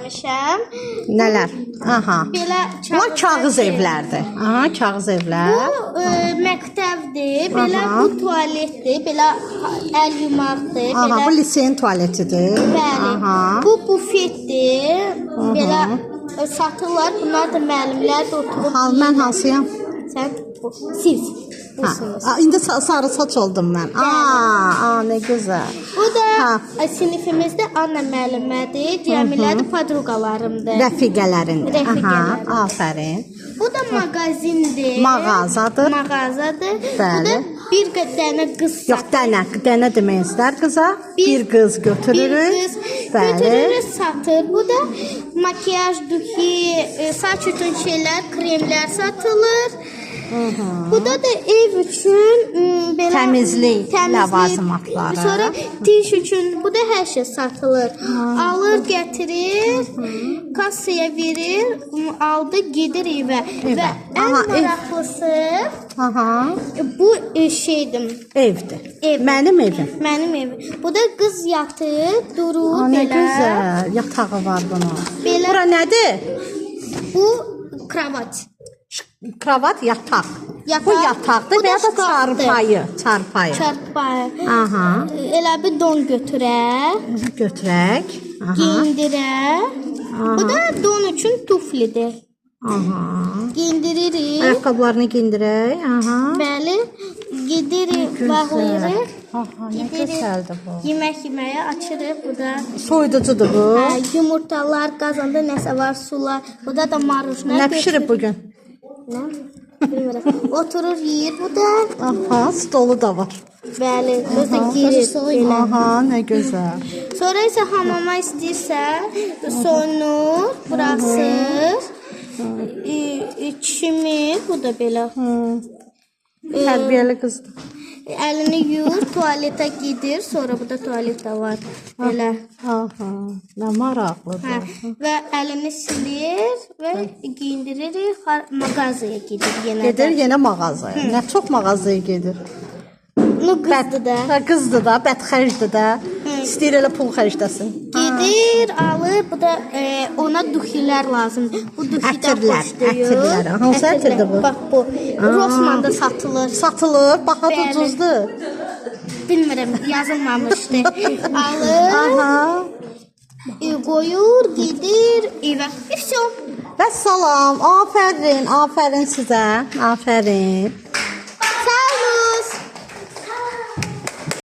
eləmişəm. Nələr? Aha. Belə Bunlar kağız evlərdir. Aha, kağız evlər. Bu məktəbdir, belə bu tualetdir, belə əl yumaqdır, Aha, belə. bu liseyin tualetidir. Bəli. Aha. Bu bufetdir. Belə satırlar. Bunlar da müəllimlər də oturub. Mən hansıyam? Sən siz. İndi sarı saç oldum mən. Aa, nə gözəl. Bu da sinifimizdə Anna müəllimədir. Cəmilə də podruqalarımdır. Rəfiqələrindir. Aha, afərin. Bu da mağazindir. Mağazadır. Mağazadır. Bəli. Bu da bir dənə qız satır. Yox, dənə demək istər qıza. Bir qız götürürük. Bir qız götürürük, satır. Bu da makyaj, duhi, saç üçün şeylər, kremlər satılır. Bu da ev üçün belə təmizlik ləvazimatları. Sonra diş üçün bu da hər şey satılır. Alır, gətirir, kassaya verir, aldı, gedir evə. Və ən maraqlısı bu şeydir. Evdir. Ev. Mənim evim. Mənim evim. Bu da qız yatır, durur Nə belə. gözəl. Yatağı var bunun. Belə. Bura nədir? Bu kravat. Kravat, yataq. Yataq. Bu yataqdır Bu da və ya da şkafdır. çarpayı. Çarpayı. Aha. Elə bir don götürər, Götürək. Aha. giyindirər. Bu da don üçün tuflidir. Aha. Giyindiririk. Ayaqqabılarını giyindirək. Aha. Bəli, gedirik, bağlayırıq. Aha, nə gözəldir bu. Yemək yeməyə açırıq. Bu da Soyuducudur bu. yumurtalar, qazanda nəsə var, sular. Bu da marujna. Nə bişirib bugün? Nə? Bilmirəm. Oturur, yeyir bu da. Aha, stolu da var. Bəli, özü girir. Belə. Aha, nə gözəl. Sonra isə hamama istəyirsə, soyunur, buraxır. Çimir, bu da belə. Tərbiyəli qızdır. Əlini yuyur, tualetə gedir, sonra bu da tualetdə var. Belə. Aha, nə maraqlıdır. Və əlini silir və giyindiririk, mağazaya gedir yenə də. Gedir yenə mağazaya. Nə çox mağazaya gedir. Qızdır da. Qızdır da, bədxərcdir də. İstəyir elə pul xərcləsin. Gedir, alır, bu da ona duxilər lazımdır. Bu duxidən xoşduyur. Ətirlər. Hansı ətirdir bu? Bax bu. Rossmanda satılır. Satılır, baha da ucuzdur. Bilmirəm, yazılmamışdı. Alır, Aha. qoyur, gedir, evə. Vəssalam. Vəssalam, afərin, afərin sizə, afərin.